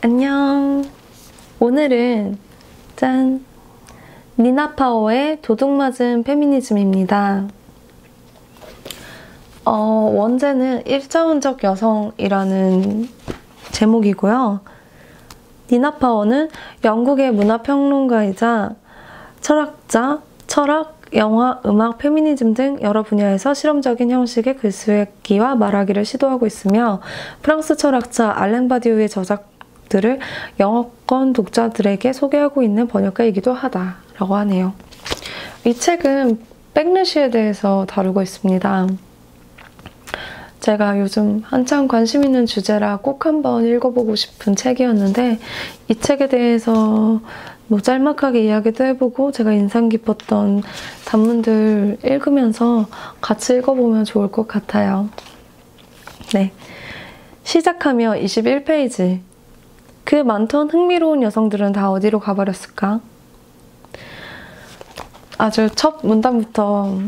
안녕. 오늘은 짠! 니나 파워의 도둑맞은 페미니즘입니다. 원제는 일자운적 여성이라는 제목이고요. 니나 파워는 영국의 문화평론가이자 철학자, 철학, 영화, 음악, 페미니즘 등 여러 분야에서 실험적인 형식의 글쓰기와 말하기를 시도하고 있으며 프랑스 철학자 알랭 바디우의 저작들을 영어권 독자들에게 소개하고 있는 번역가이기도 하다라고 하네요. 이 책은 백래시에 대해서 다루고 있습니다. 제가 요즘 한창 관심 있는 주제라 꼭 한번 읽어보고 싶은 책이었는데 이 책에 대해서 짤막하게 이야기도 해보고 제가 인상 깊었던 단문들 읽으면서 같이 읽어보면 좋을 것 같아요. 네, 시작하며 21페이지. 그 많던 흥미로운 여성들은 다 어디로 가버렸을까? 아주 첫 문단부터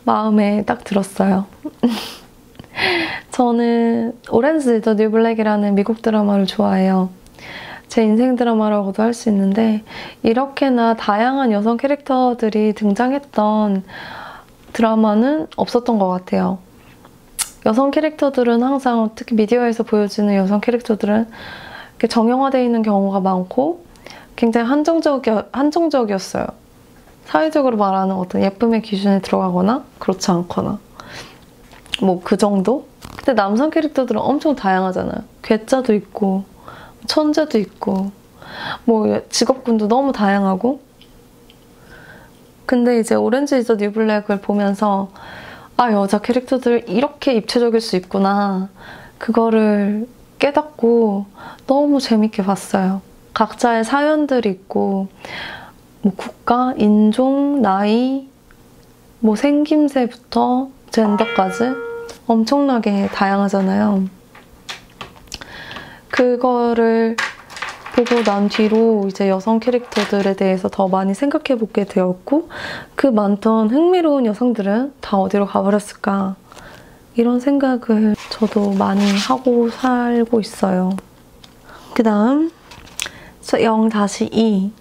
마음에 딱 들었어요. 저는 오렌지 is the new black이라는 미국 드라마를 좋아해요. 제 인생 드라마라고도 할 수 있는데 이렇게나 다양한 여성 캐릭터들이 등장했던 드라마는 없었던 것 같아요. 여성 캐릭터들은 항상 특히 미디어에서 보여지는 여성 캐릭터들은 이렇게 정형화되어 있는 경우가 많고 굉장히 한정적이었어요. 사회적으로 말하는 어떤 예쁨의 기준에 들어가거나 그렇지 않거나 그 정도? 근데 남성 캐릭터들은 엄청 다양하잖아요. 괴짜도 있고 천재도 있고 직업군도 너무 다양하고. 근데 이제 오렌지 이즈 더 뉴 블랙을 보면서 여자 캐릭터들 이렇게 입체적일 수 있구나, 그거를 깨닫고 너무 재밌게 봤어요. 각자의 사연들이 있고 국가, 인종, 나이, 생김새부터 젠더까지 엄청나게 다양하잖아요. 그거를 보고 난 뒤로 이제 여성 캐릭터들에 대해서 더 많이 생각해보게 되었고 그 많던 흥미로운 여성들은 다 어디로 가버렸을까, 이런 생각을 저도 많이 하고 살고 있어요. 그 다음 0-2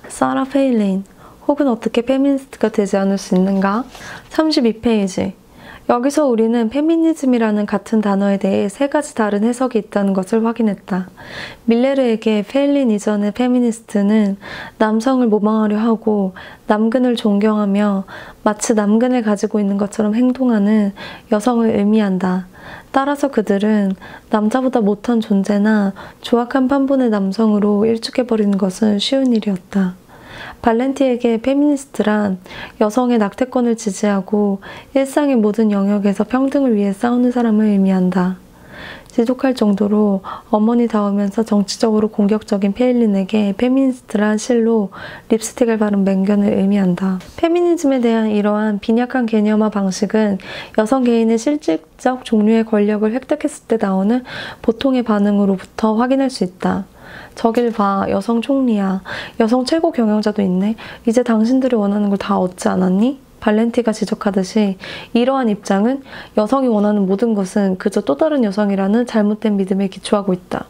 사라 페일린, 혹은 어떻게 페미니스트가 되지 않을 수 있는가? 32페이지. 여기서 우리는 페미니즘이라는 같은 단어에 대해 세 가지 다른 해석이 있다는 것을 확인했다. 밀레르에게 페일린 이전의 페미니스트는 남성을 모방하려 하고 남근을 존경하며 마치 남근을 가지고 있는 것처럼 행동하는 여성을 의미한다. 따라서 그들은 남자보다 못한 존재나 조악한 판본의 남성으로 일축해버리는 것은 쉬운 일이었다. 발렌티에게 페미니스트란 여성의 낙태권을 지지하고 일상의 모든 영역에서 평등을 위해 싸우는 사람을 의미한다. 지독할 정도로 어머니다우면서 정치적으로 공격적인 페일린에게 페미니스트란 실로 립스틱을 바른 맹견을 의미한다. 페미니즘에 대한 이러한 빈약한 개념화 방식은 여성 개인의 실질적 종류의 권력을 획득했을 때 나오는 보통의 반응으로부터 확인할 수 있다. 저길 봐, 여성 총리야. 여성 최고 경영자도 있네. 이제 당신들이 원하는 걸 다 얻지 않았니? 발렌티가 지적하듯이 이러한 입장은 여성이 원하는 모든 것은 그저 또 다른 여성이라는 잘못된 믿음에 기초하고 있다.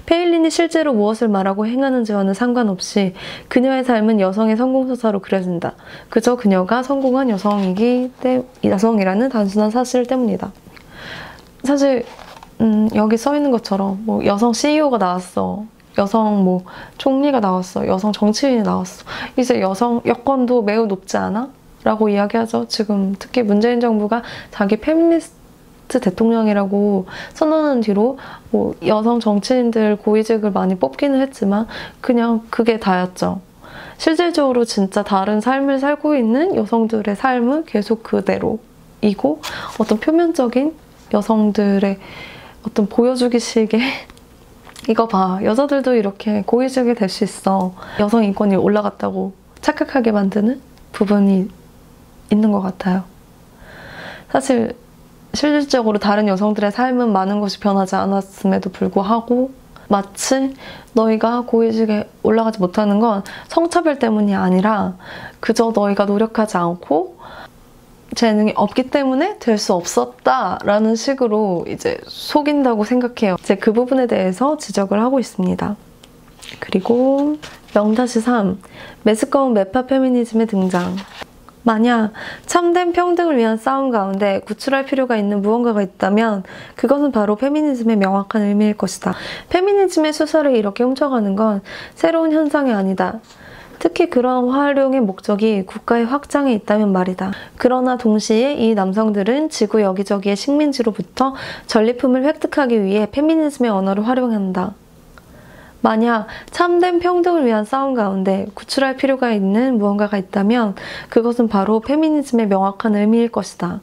페일린이 실제로 무엇을 말하고 행하는지와는 상관없이 그녀의 삶은 여성의 성공서사로 그려진다. 그저 그녀가 성공한 여성이라는 단순한 사실 때문이다. 사실 여기 써있는 것처럼 여성 CEO가 나왔어, 여성 총리가 나왔어, 여성 정치인이 나왔어, 이제 여성 여건도 매우 높지 않아? 라고 이야기하죠. 지금 특히 문재인 정부가 자기 페미니스트 대통령이라고 선언한 뒤로 여성 정치인들 고위직을 많이 뽑기는 했지만 그냥 그게 다였죠. 실질적으로 진짜 다른 삶을 살고 있는 여성들의 삶은 계속 그대로이고 어떤 표면적인 여성들의 어떤 보여주기식의 이거 봐, 여자들도 이렇게 고위직이 될 수 있어, 여성 인권이 올라갔다고 착각하게 만드는 부분이 있는 것 같아요. 사실 실질적으로 다른 여성들의 삶은 많은 것이 변하지 않았음에도 불구하고 마치 너희가 고위직에 올라가지 못하는 건 성차별 때문이 아니라 그저 너희가 노력하지 않고 재능이 없기 때문에 될 수 없었다라는 식으로 이제 속인다고 생각해요. 이제 그 부분에 대해서 지적을 하고 있습니다. 그리고 0-3 매스꺼운 매파 페미니즘의 등장. 만약 참된 평등을 위한 싸움 가운데 구출할 필요가 있는 무언가가 있다면 그것은 바로 페미니즘의 명확한 의미일 것이다. 페미니즘의 수사를 이렇게 훔쳐가는 건 새로운 현상이 아니다. 특히 그러한 활용의 목적이 국가의 확장에 있다면 말이다. 그러나 동시에 이 남성들은 지구 여기저기의 식민지로부터 전리품을 획득하기 위해 페미니즘의 언어를 활용한다. 만약 참된 평등을 위한 싸움 가운데 구출할 필요가 있는 무언가가 있다면 그것은 바로 페미니즘의 명확한 의미일 것이다.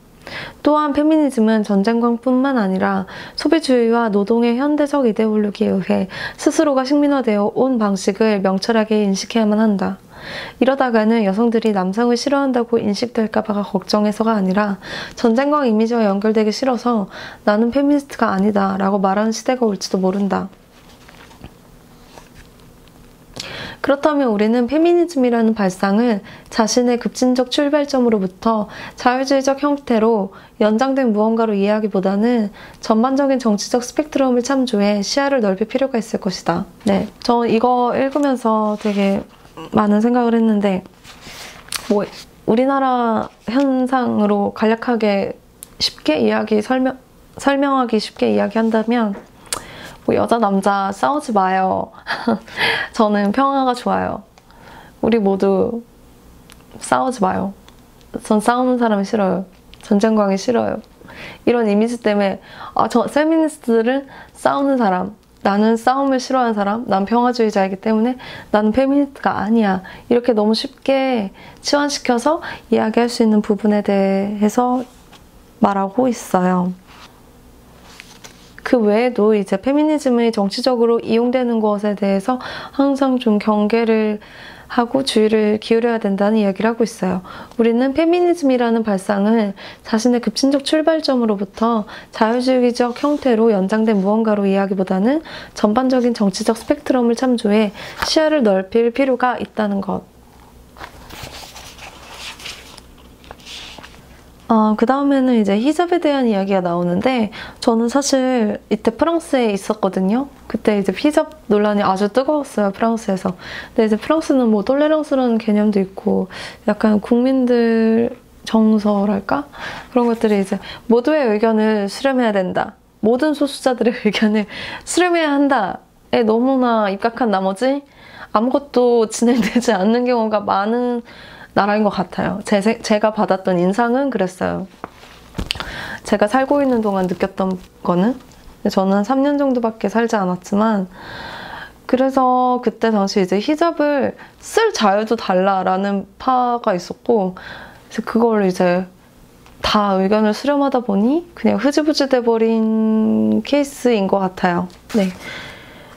또한 페미니즘은 전쟁관뿐만 아니라 소비주의와 노동의 현대적 이데올로기에 의해 스스로가 식민화되어 온 방식을 명철하게 인식해야만 한다. 이러다가는 여성들이 남성을 싫어한다고 인식될까봐가 걱정해서가 아니라 전쟁광 이미지와 연결되기 싫어서 나는 페미니스트가 아니다 라고 말하는 시대가 올지도 모른다. 그렇다면 우리는 페미니즘이라는 발상을 자신의 급진적 출발점으로부터 자유주의적 형태로 연장된 무언가로 이해하기보다는 전반적인 정치적 스펙트럼을 참조해 시야를 넓힐 필요가 있을 것이다. 네, 저 이거 읽으면서 되게 많은 생각을 했는데 우리나라 현상으로 간략하게 쉽게 설명하기 쉽게 이야기한다면 여자 남자 싸우지 마요. 저는 평화가 좋아요. 우리 모두 싸우지 마요. 전 싸우는 사람이 싫어요. 전쟁광이 싫어요. 이런 이미지 때문에 페미니스트들은 싸우는 사람, 나는 싸움을 싫어하는 사람, 난 평화주의자이기 때문에 나는 페미니스트가 아니야. 이렇게 너무 쉽게 치환시켜서 이야기할 수 있는 부분에 대해서 말하고 있어요. 그 외에도 이제 페미니즘이 정치적으로 이용되는 것에 대해서 항상 좀 경계를 하고 주의를 기울여야 된다는 이야기를 하고 있어요. 우리는 페미니즘이라는 발상을 자신의 급진적 출발점으로부터 자유주의적 형태로 연장된 무언가로 이해하기보다는 전반적인 정치적 스펙트럼을 참조해 시야를 넓힐 필요가 있다는 것. 그 다음에는 이제 히잡에 대한 이야기가 나오는데 저는 사실 이때 프랑스에 있었거든요. 그때 이제 히잡 논란이 아주 뜨거웠어요, 프랑스에서. 근데 이제 프랑스는 뭐 톨레랑스라는 개념도 있고 약간 국민들 정서랄까? 그런 것들이 이제 모두의 의견을 수렴해야 된다. 모든 소수자들의 의견을 수렴해야 한다에 너무나 입각한 나머지 아무것도 진행되지 않는 경우가 많은 나라인 것 같아요. 제가 받았던 인상은 그랬어요. 제가 살고 있는 동안 느꼈던 거는 저는 3년 정도밖에 살지 않았지만 그래서 그때 당시 이제 히잡을 쓸 자유도 달라라는 파가 있었고 그래서 그걸 이제 다 의견을 수렴하다 보니 그냥 흐지부지 돼버린 케이스인 것 같아요. 네.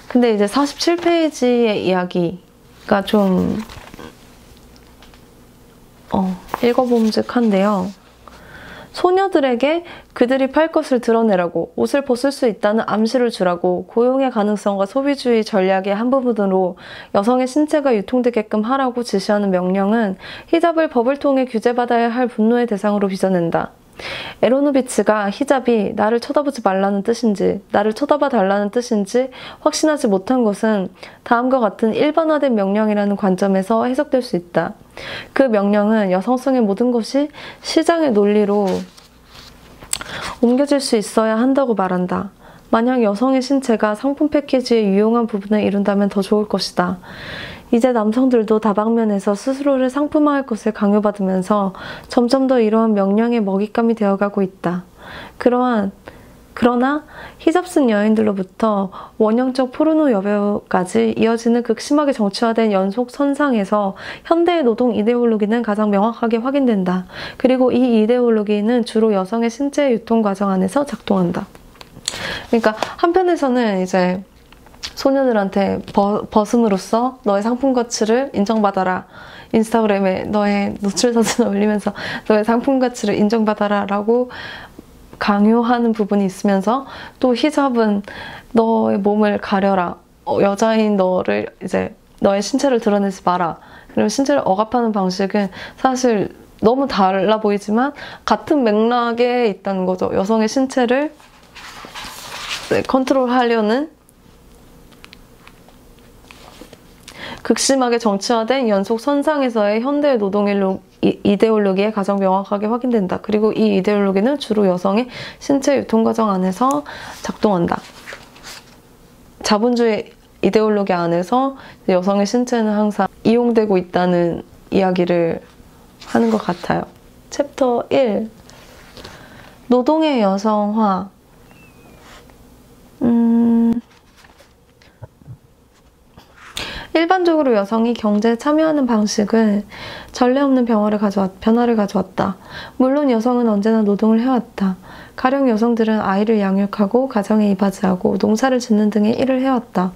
근데 이제 47페이지의 이야기가 좀 읽어봄직한데요. 소녀들에게 그들이 팔 것을 드러내라고 옷을 벗을 수 있다는 암시를 주라고 고용의 가능성과 소비주의 전략의 한 부분으로 여성의 신체가 유통되게끔 하라고 지시하는 명령은 히잡을 법을 통해 규제받아야 할 분노의 대상으로 빚어낸다. 에로노비츠가 히잡이 나를 쳐다보지 말라는 뜻인지 나를 쳐다봐 달라는 뜻인지 확신하지 못한 것은 다음과 같은 일반화된 명령이라는 관점에서 해석될 수 있다. 그 명령은 여성성의 모든 것이 시장의 논리로 옮겨질 수 있어야 한다고 말한다. 만약 여성의 신체가 상품 패키지의 유용한 부분을 이룬다면 더 좋을 것이다. 이제 남성들도 다방면에서 스스로를 상품화할 것을 강요받으면서 점점 더 이러한 명령의 먹잇감이 되어가고 있다. 그러나 히잡 쓴 여인들로부터 원형적 포르노 여배우까지 이어지는 극심하게 정치화된 연속선상에서 현대의 노동 이데올로기는 가장 명확하게 확인된다. 그리고 이 이데올로기는 주로 여성의 신체 유통 과정 안에서 작동한다. 그러니까 한편에서는 이제 소녀들한테 벗음으로써 너의 상품 가치를 인정받아라. 인스타그램에 너의 노출 사진을 올리면서 너의 상품 가치를 인정받아라 라고 강요하는 부분이 있으면서 또 히잡은 너의 몸을 가려라. 여자인 너를 이제 너의 신체를 드러내지 마라. 그리고 신체를 억압하는 방식은 사실 너무 달라 보이지만 같은 맥락에 있다는 거죠. 여성의 신체를 컨트롤하려는 극심하게 정치화된 연속 선상에서의 현대 노동 이데올로기에 가장 명확하게 확인된다. 그리고 이 이데올로기는 주로 여성의 신체 유통 과정 안에서 작동한다. 자본주의 이데올로기 안에서 여성의 신체는 항상 이용되고 있다는 이야기를 하는 것 같아요. 챕터 1. 노동의 여성화. 일반적으로 여성이 경제에 참여하는 방식은 전례 없는 변화를 가져왔다. 물론 여성은 언제나 노동을 해왔다. 가령 여성들은 아이를 양육하고 가정에 이바지하고 농사를 짓는 등의 일을 해왔다.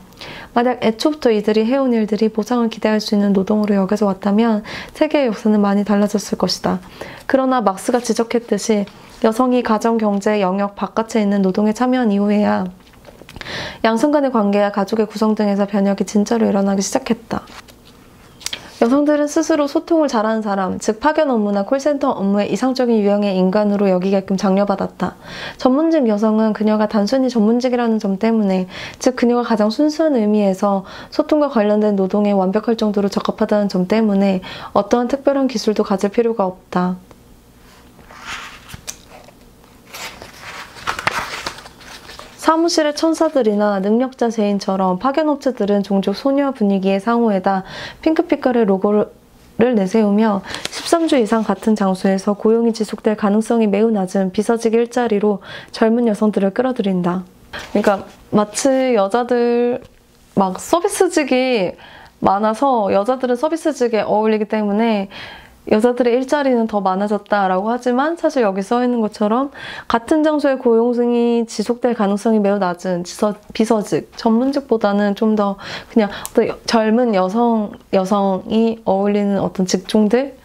만약 애초부터 이들이 해온 일들이 보상을 기대할 수 있는 노동으로 여겨져 왔다면 세계의 역사는 많이 달라졌을 것이다. 그러나 막스가 지적했듯이 여성이 가정, 경제, 영역 바깥에 있는 노동에 참여한 이후에야 양성 간의 관계야 가족의 구성 등에서 변혁이 진짜로 일어나기 시작했다. 여성들은 스스로 소통을 잘하는 사람, 즉 파견 업무나 콜센터 업무의 이상적인 유형의 인간으로 여기게끔 장려받았다. 전문직 여성은 그녀가 단순히 전문직이라는 점 때문에, 즉 그녀가 가장 순수한 의미에서 소통과 관련된 노동에 완벽할 정도로 적합하다는 점 때문에 어떠한 특별한 기술도 가질 필요가 없다. 사무실의 천사들이나 능력자 제인처럼 파견업체들은 종족 소녀 분위기의 상호에다 핑크빛깔의 로고를 내세우며 13주 이상 같은 장소에서 고용이 지속될 가능성이 매우 낮은 비서직 일자리로 젊은 여성들을 끌어들인다. 그러니까 마치 여자들 막 서비스직이 많아서 여자들은 서비스직에 어울리기 때문에 여자들의 일자리는 더 많아졌다라고 하지만 사실 여기 써 있는 것처럼 같은 장소의 고용이 지속될 가능성이 매우 낮은 비서직, 전문직보다는 좀 더 그냥 어떤 젊은 여성이 어울리는 어떤 직종들,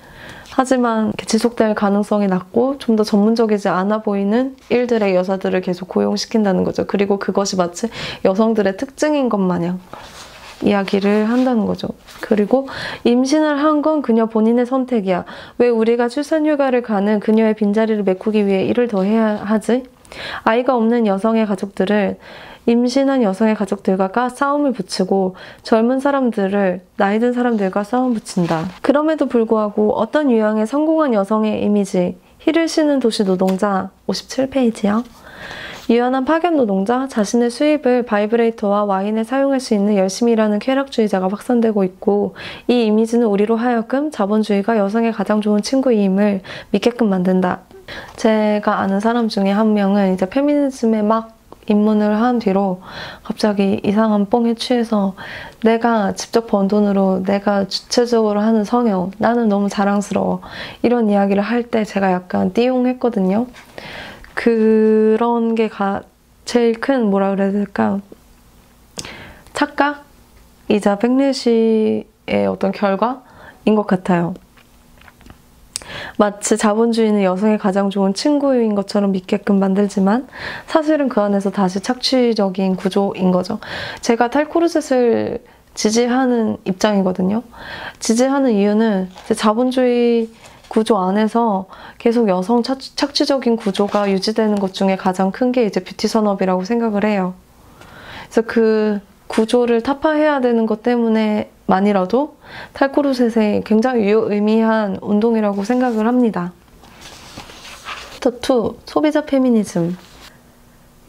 하지만 지속될 가능성이 낮고 좀 더 전문적이지 않아 보이는 일들의 여자들을 계속 고용시킨다는 거죠. 그리고 그것이 마치 여성들의 특징인 것 마냥 이야기를 한다는 거죠. 그리고 임신을 한 건 그녀 본인의 선택이야. 왜 우리가 출산휴가를 가는 그녀의 빈자리를 메꾸기 위해 일을 더 해야 하지? 아이가 없는 여성의 가족들을 임신한 여성의 가족들과 싸움을 붙이고 젊은 사람들을 나이 든 사람들과 싸움 붙인다. 그럼에도 불구하고 어떤 유형의 성공한 여성의 이미지, 힐을 신은 도시 노동자 57페이지요. 유연한 파견 노동자, 자신의 수입을 바이브레이터와 와인에 사용할 수 있는 열심히 일하는 쾌락주의자가 확산되고 있고, 이 이미지는 우리로 하여금 자본주의가 여성의 가장 좋은 친구임을 믿게끔 만든다. 제가 아는 사람 중에 한 명은 이제 페미니즘에 막 입문을 한 뒤로 갑자기 이상한 뽕에 취해서 내가 직접 번 돈으로 내가 주체적으로 하는 성형, 나는 너무 자랑스러워, 이런 이야기를 할 때 제가 약간 띠용했거든요. 그런 게 제일 큰 뭐라 그래야 될까? 착각이자 백례시의 어떤 결과인 것 같아요. 마치 자본주의는 여성의 가장 좋은 친구인 것처럼 믿게끔 만들지만 사실은 그 안에서 다시 착취적인 구조인 거죠. 제가 탈코르셋을 지지하는 입장이거든요. 지지하는 이유는 자본주의 구조 안에서 계속 여성 착취적인 구조가 유지되는 것 중에 가장 큰 게 이제 뷰티 산업이라고 생각을 해요. 그래서 그 구조를 타파해야 되는 것 때문에만이라도 탈코르셋이 굉장히 유의미한 운동이라고 생각을 합니다. 챕터 2. 소비자 페미니즘.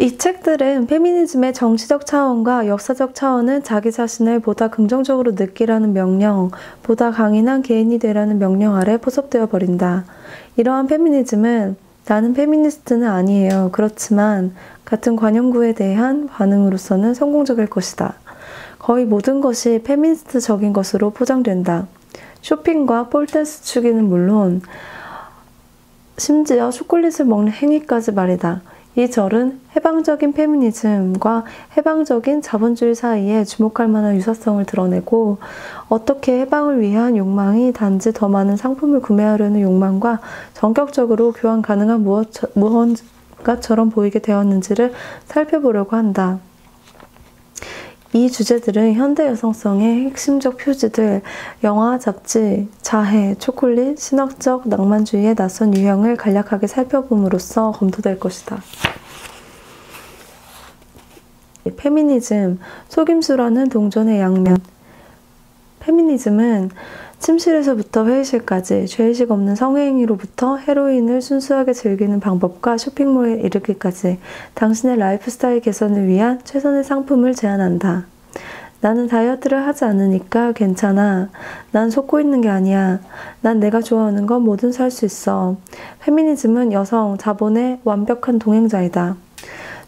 이 책들은 페미니즘의 정치적 차원과 역사적 차원은 자기 자신을 보다 긍정적으로 느끼라는 명령, 보다 강인한 개인이 되라는 명령 아래 포섭되어 버린다. 이러한 페미니즘은 나는 페미니스트는 아니에요. 그렇지만 같은 관용구에 대한 반응으로서는 성공적일 것이다. 거의 모든 것이 페미니스트적인 것으로 포장된다. 쇼핑과 폴댄스 추기는 물론 심지어 초콜릿을 먹는 행위까지 말이다. 이 절은 해방적인 페미니즘과 해방적인 자본주의 사이에 주목할 만한 유사성을 드러내고, 어떻게 해방을 위한 욕망이 단지 더 많은 상품을 구매하려는 욕망과 전격적으로 교환 가능한 무언가처럼 보이게 되었는지를 살펴보려고 한다. 이 주제들은 현대 여성성의 핵심적 표지들, 영화, 잡지, 자해, 초콜릿, 신학적 낭만주의의 낯선 유형을 간략하게 살펴봄으로써 검토될 것이다. 페미니즘, 속임수라는 동전의 양면. 페미니즘은 침실에서부터 회의실까지 죄의식 없는 성행위로부터 헤로인을 순수하게 즐기는 방법과 쇼핑몰에 이르기까지 당신의 라이프 스타일 개선을 위한 최선의 상품을 제안한다. 나는 다이어트를 하지 않으니까 괜찮아. 난 속고 있는 게 아니야. 난 내가 좋아하는 건 뭐든 살 수 있어. 페미니즘은 여성, 자본의 완벽한 동행자이다.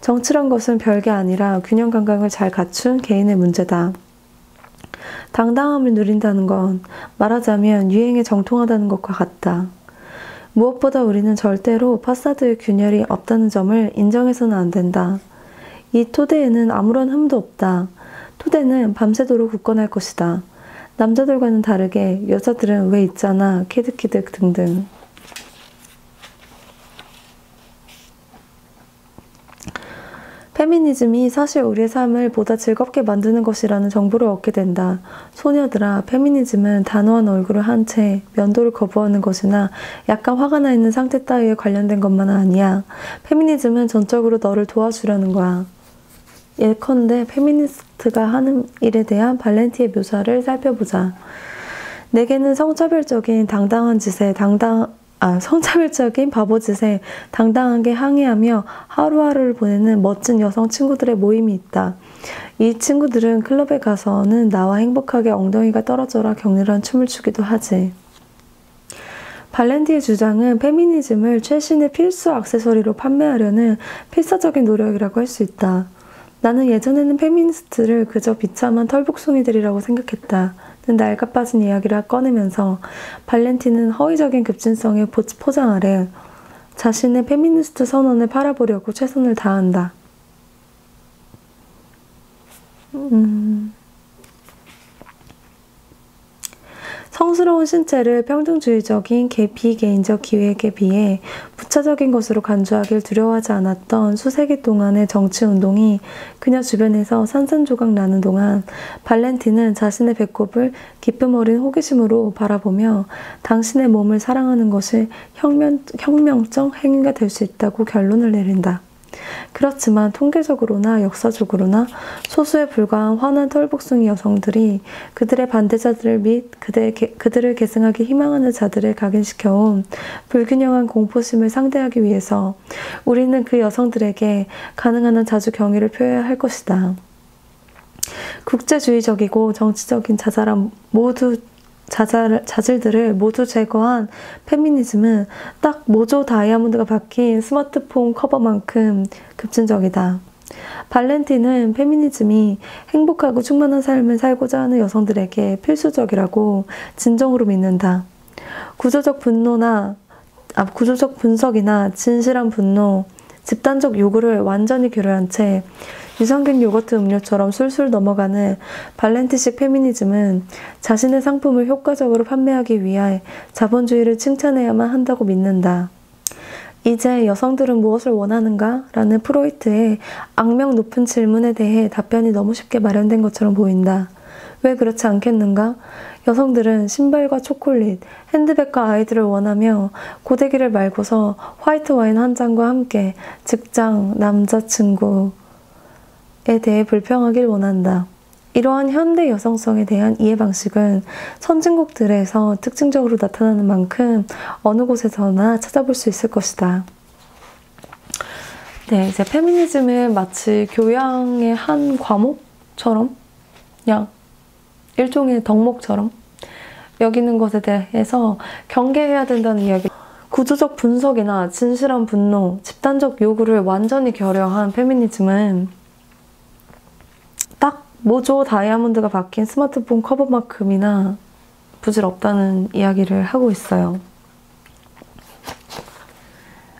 정치란 것은 별게 아니라 균형 감각을 잘 갖춘 개인의 문제다. 당당함을 누린다는 건 말하자면 유행에 정통하다는 것과 같다. 무엇보다 우리는 절대로 파사드의 균열이 없다는 점을 인정해서는 안 된다. 이 토대에는 아무런 흠도 없다. 토대는 밤새도록 굳건할 것이다. 남자들과는 다르게 여자들은 왜 있잖아, 키득키득 등등. 페미니즘이 사실 우리의 삶을 보다 즐겁게 만드는 것이라는 정보를 얻게 된다. 소녀들아, 페미니즘은 단호한 얼굴을 한 채 면도를 거부하는 것이나 약간 화가 나 있는 상태 따위에 관련된 것만은 아니야. 페미니즘은 전적으로 너를 도와주려는 거야. 예컨대 페미니스트가 하는 일에 대한 발렌티의 묘사를 살펴보자. 내게는 성차별적인 성차별적인 바보짓에 당당하게 항의하며 하루하루를 보내는 멋진 여성 친구들의 모임이 있다. 이 친구들은 클럽에 가서는 나와 행복하게 엉덩이가 떨어져라 격렬한 춤을 추기도 하지. 발렌티의 주장은 페미니즘을 최신의 필수 액세서리로 판매하려는 필사적인 노력이라고 할 수 있다. 나는 예전에는 페미니스트를 그저 비참한 털복숭이들이라고 생각했다. 는 낡아빠진 이야기를 꺼내면서 발렌티는 허위적인 급진성의 포장 아래 자신의 페미니스트 선언을 팔아보려고 최선을 다한다. 성스러운 신체를 평등주의적인 비개인적 기획에 비해 부차적인 것으로 간주하길 두려워하지 않았던 수세기 동안의 정치운동이 그녀 주변에서 산산조각 나는 동안 발렌티는 자신의 배꼽을 기쁨 어린 호기심으로 바라보며 당신의 몸을 사랑하는 것이 혁명적 행위가 될 수 있다고 결론을 내린다. 그렇지만 통계적으로나 역사적으로나 소수에 불과한 환한 털복숭이 여성들이 그들의 반대자들 및 그들을 계승하기 희망하는 자들을 각인시켜온 불균형한 공포심을 상대하기 위해서 우리는 그 여성들에게 가능한 한 자주 경의를 표해야 할 것이다. 국제주의적이고 정치적인 자질들을 모두 제거한 페미니즘은 딱 모조 다이아몬드가 박힌 스마트폰 커버만큼 급진적이다. 발렌티는 페미니즘이 행복하고 충만한 삶을 살고자 하는 여성들에게 필수적이라고 진정으로 믿는다. 구조적 분석이나 진실한 분노, 집단적 요구를 완전히 교류한 채 유산균 요거트 음료처럼 술술 넘어가는 발렌티식 페미니즘은 자신의 상품을 효과적으로 판매하기 위해 자본주의를 칭찬해야만 한다고 믿는다. 이제 여성들은 무엇을 원하는가? 라는 프로이트의 악명 높은 질문에 대해 답변이 너무 쉽게 마련된 것처럼 보인다. 왜 그렇지 않겠는가? 여성들은 신발과 초콜릿, 핸드백과 아이들을 원하며 고데기를 말고서 화이트 와인 한 잔과 함께 직장, 남자친구에 대해 불평하길 원한다. 이러한 현대 여성성에 대한 이해 방식은 선진국들에서 특징적으로 나타나는 만큼 어느 곳에서나 찾아볼 수 있을 것이다. 네, 이제 페미니즘을 마치 교양의 한 과목처럼 그냥 일종의 덕목처럼 여기는 것에 대해서 경계해야 된다는 이야기. 구조적 분석이나 진실한 분노, 집단적 요구를 완전히 결여한 페미니즘은 딱 모조 다이아몬드가 박힌 스마트폰 커버만큼이나 부질없다는 이야기를 하고 있어요.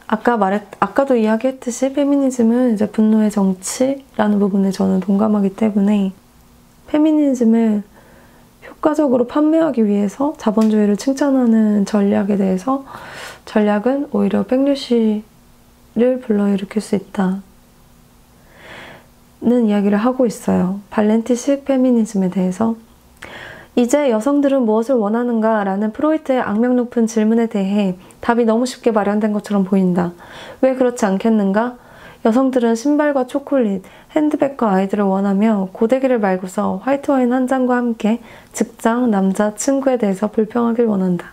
아까도 이야기했듯이 페미니즘은 이제 분노의 정치라는 부분에 저는 동감하기 때문에 페미니즘을 효과적으로 판매하기 위해서 자본주의를 칭찬하는 전략에 대해서 전략은 오히려 백류시를 불러일으킬 수 있다. 이야기를 하고 있어요. 발렌티식 페미니즘에 대해서. 이제 여성들은 무엇을 원하는가? 라는 프로이트의 악명 높은 질문에 대해 답이 너무 쉽게 마련된 것처럼 보인다. 왜 그렇지 않겠는가? 여성들은 신발과 초콜릿, 핸드백과 아이들을 원하며 고데기를 말고서 화이트 와인 한 잔과 함께 직장, 남자, 친구에 대해서 불평하길 원한다.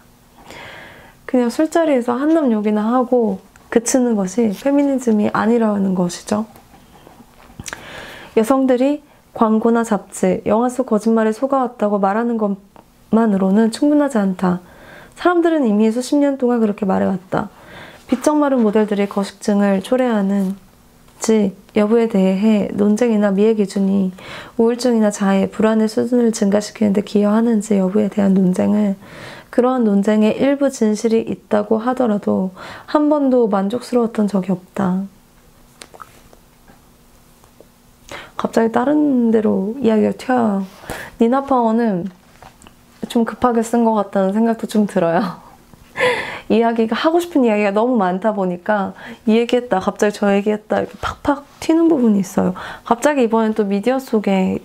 그냥 술자리에서 한남 욕이나 하고 그치는 것이 페미니즘이 아니라는 것이죠. 여성들이 광고나 잡지, 영화 속 거짓말에 속아왔다고 말하는 것만으로는 충분하지 않다. 사람들은 이미 수십 년 동안 그렇게 말해왔다. 비쩍 마른 모델들이 거식증을 초래하는지 여부에 대해 논쟁이나 미의 기준이 우울증이나 자해, 불안의 수준을 증가시키는 데 기여하는지 여부에 대한 논쟁을 그러한 논쟁에 일부 진실이 있다고 하더라도 한 번도 만족스러웠던 적이 없다. 갑자기 다른 데로 이야기가 튀어요. 니나 파워는 좀 급하게 쓴 것 같다는 생각도 좀 들어요. 이야기가 하고 싶은 이야기가 너무 많다 보니까 이 얘기했다, 갑자기 저 얘기했다 이렇게 팍팍 튀는 부분이 있어요. 갑자기 이번엔 또 미디어 속에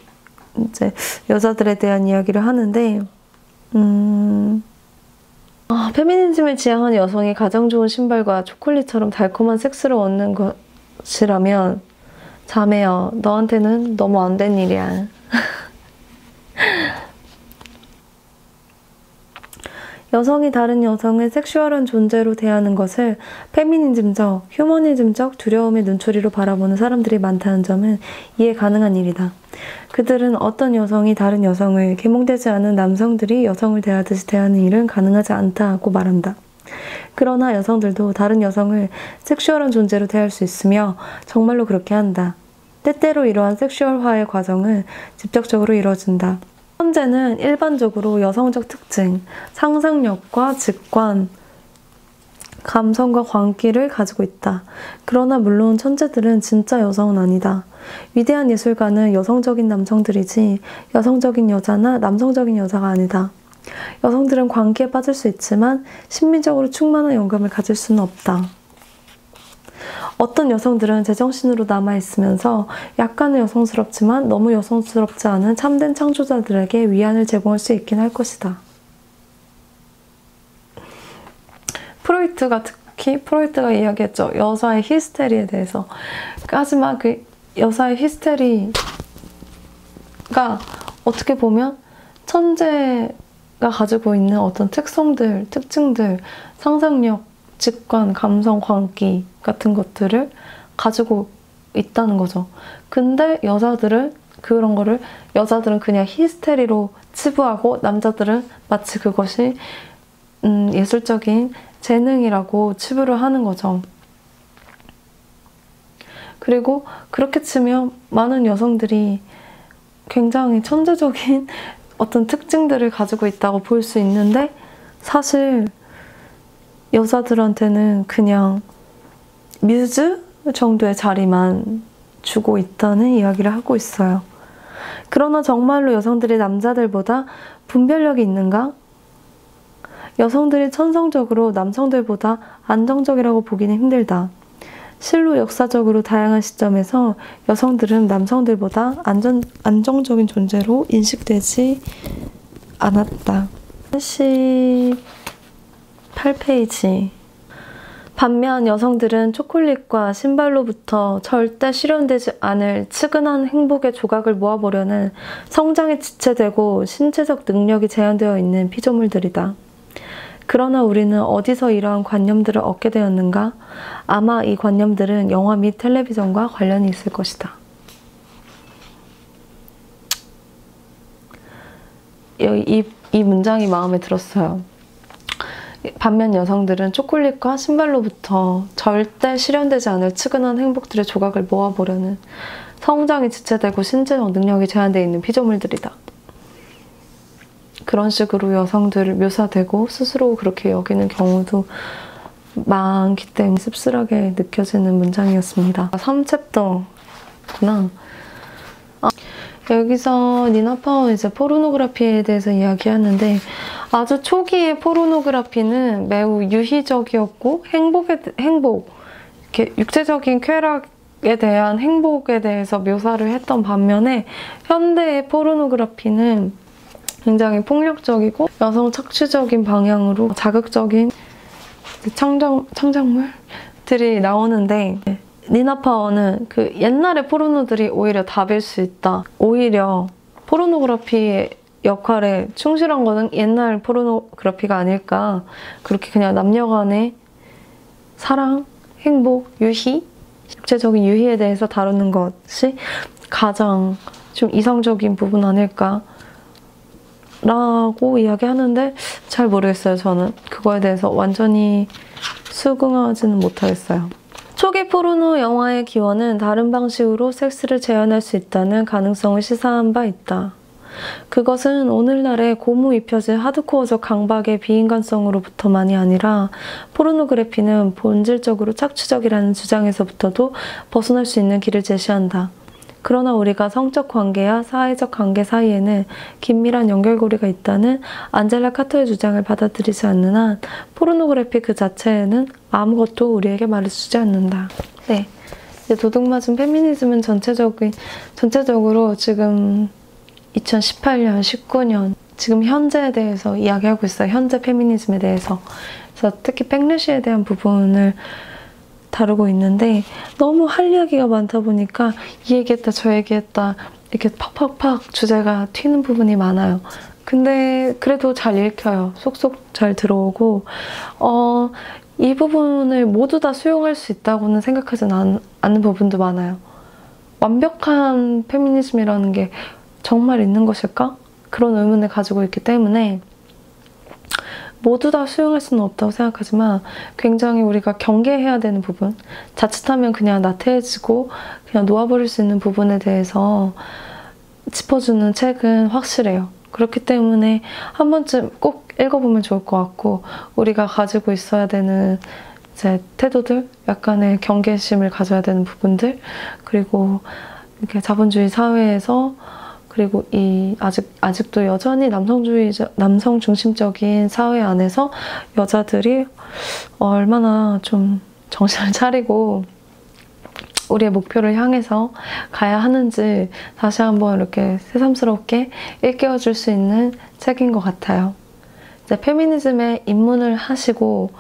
이제 여자들에 대한 이야기를 하는데 페미니즘을 지향하는 여성이 가장 좋은 신발과 초콜릿처럼 달콤한 섹스를 얻는 것이라면 자매야, 너한테는 너무 안 된 일이야. 여성이 다른 여성을 섹슈얼한 존재로 대하는 것을 페미니즘적, 휴머니즘적 두려움의 눈초리로 바라보는 사람들이 많다는 점은 이해 가능한 일이다. 그들은 어떤 여성이 다른 여성을 계몽되지 않은 남성들이 여성을 대하듯이 대하는 일은 가능하지 않다고 말한다. 그러나 여성들도 다른 여성을 섹슈얼한 존재로 대할 수 있으며 정말로 그렇게 한다. 때때로 이러한 섹슈얼화의 과정은 직접적으로 이루어진다. 천재는 일반적으로 여성적 특징, 상상력과 직관, 감성과 광기를 가지고 있다. 그러나 물론 천재들은 진짜 여성은 아니다. 위대한 예술가는 여성적인 남성들이지 여성적인 여자나 남성적인 여자가 아니다. 여성들은 광기에 빠질 수 있지만 심미적으로 충만한 영감을 가질 수는 없다. 어떤 여성들은 제정신으로 남아있으면서 약간은 여성스럽지만 너무 여성스럽지 않은 참된 창조자들에게 위안을 제공할 수 있긴 할 것이다. 프로이트가 이야기했죠. 여자의 히스테리에 대해서. 하지만 그 여자의 히스테리가 어떻게 보면 천재가 가지고 있는 어떤 특성들, 특징들, 상상력, 직관, 감성, 광기 같은 것들을 가지고 있다는 거죠. 근데 여자들은 그런 거를 여자들은 그냥 히스테리로 치부하고 남자들은 마치 그것이 예술적인 재능이라고 치부를 하는 거죠. 그리고 그렇게 치면 많은 여성들이 굉장히 천재적인 어떤 특징들을 가지고 있다고 볼 수 있는데 사실 여자들한테는 그냥 뮤즈 정도의 자리만 주고 있다는 이야기를 하고 있어요. 그러나 정말로 여성들이 남자들보다 분별력이 있는가? 여성들이 천성적으로 남성들보다 안정적이라고 보기는 힘들다. 실로 역사적으로 다양한 시점에서 여성들은 남성들보다 안정적인 존재로 인식되지 않았다. 8페이지. 반면 여성들은 초콜릿과 신발로부터 절대 실현되지 않을 측은한 행복의 조각을 모아보려는 성장에 지체되고 신체적 능력이 제한되어 있는 피조물들이다. 그러나 우리는 어디서 이러한 관념들을 얻게 되었는가? 아마 이 관념들은 영화 및 텔레비전과 관련이 있을 것이다. 이 문장이 마음에 들었어요. 반면 여성들은 초콜릿과 신발로부터 절대 실현되지 않을 측은한 행복들의 조각을 모아보려는 성장이 지체되고 신체적 능력이 제한되어 있는 피조물들이다. 그런 식으로 여성들을 묘사되고 스스로 그렇게 여기는 경우도 많기 때문에 씁쓸하게 느껴지는 문장이었습니다. 3챕터구나. 여기서 니나 파워 이제 포르노그래피에 대해서 이야기하는데 아주 초기의 포르노그래피는 매우 유희적이었고 행복, 이렇게 육체적인 쾌락 에 대한 행복에 대해서 묘사를 했던 반면에 현대의 포르노그래피는 굉장히 폭력적이고 여성 착취적인 방향으로 자극적인 창작물들이 나오는데 니나 파워는 그 옛날의 포르노들이 오히려 답일 수 있다. 오히려 포르노그래피의 역할에 충실한 거는 옛날 포르노그래피가 아닐까. 그렇게 그냥 남녀 간의 사랑, 행복, 유희, 육체적인 유희에 대해서 다루는 것이 가장 좀 이상적인 부분 아닐까 라고 이야기하는데 잘 모르겠어요. 저는 그거에 대해서 완전히 수긍하지는 못하겠어요. 초기 포르노 영화의 기원은 다른 방식으로 섹스를 재현할 수 있다는 가능성을 시사한 바 있다. 그것은 오늘날의 고무 입혀진 하드코어적 강박의 비인간성으로부터만이 아니라 포르노그래피는 본질적으로 착취적이라는 주장에서부터도 벗어날 수 있는 길을 제시한다. 그러나 우리가 성적 관계야 사회적 관계 사이에는 긴밀한 연결고리가 있다는 안젤라 카터의 주장을 받아들이지 않는 한 포르노그래피 그 자체는 아무것도 우리에게 말해주지 않는다. 네, 이제 도둑맞은 페미니즘은 전체적으로 지금 2018년, 19년 지금 현재에 대해서 이야기하고 있어요. 현재 페미니즘에 대해서. 그래서 특히 백래시에 대한 부분을 다루고 있는데 너무 할 이야기가 많다 보니까 이 얘기했다 저 얘기했다 이렇게 팍팍팍 주제가 튀는 부분이 많아요. 근데 그래도 잘 읽혀요. 쏙쏙 잘 들어오고 이 부분을 모두 다 수용할 수 있다고는 생각하진 않는 부분도 많아요. 완벽한 페미니즘이라는 게 정말 있는 것일까? 그런 의문을 가지고 있기 때문에 모두 다 수용할 수는 없다고 생각하지만 굉장히 우리가 경계해야 되는 부분, 자칫하면 그냥 나태해지고 그냥 놓아버릴 수 있는 부분에 대해서 짚어주는 책은 확실해요. 그렇기 때문에 한 번쯤 꼭 읽어보면 좋을 것 같고 우리가 가지고 있어야 되는 이제 태도들, 약간의 경계심을 가져야 되는 부분들, 그리고 이렇게 자본주의 사회에서 그리고 이 아직도 여전히 남성 중심적인 사회 안에서 여자들이 얼마나 좀 정신을 차리고 우리의 목표를 향해서 가야 하는지 다시 한번 이렇게 새삼스럽게 일깨워줄 수 있는 책인 것 같아요. 이제 페미니즘에 입문을 하시고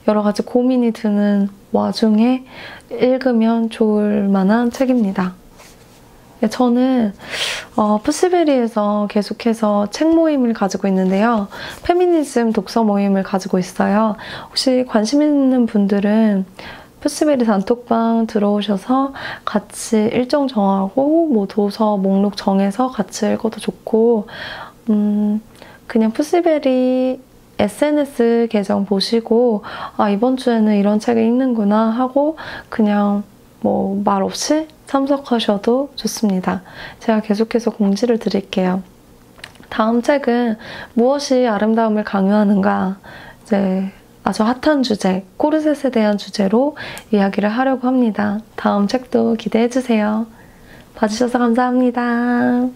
여러 가지 고민이 드는 와중에 읽으면 좋을 만한 책입니다. 저는 푸시베리에서 계속해서 책 모임을 가지고 있는데요. 페미니즘 독서 모임을 가지고 있어요. 혹시 관심 있는 분들은 푸시베리 단톡방 들어오셔서 같이 일정 정하고 뭐 도서 목록 정해서 같이 읽어도 좋고 그냥 푸시베리 SNS 계정 보시고 아 이번 주에는 이런 책을 읽는구나 하고 그냥 뭐 말 없이 참석하셔도 좋습니다. 제가 계속해서 공지를 드릴게요. 다음 책은 무엇이 아름다움을 강요하는가, 이제 아주 핫한 주제, 코르셋에 대한 주제로 이야기를 하려고 합니다. 다음 책도 기대해주세요. 봐주셔서 감사합니다.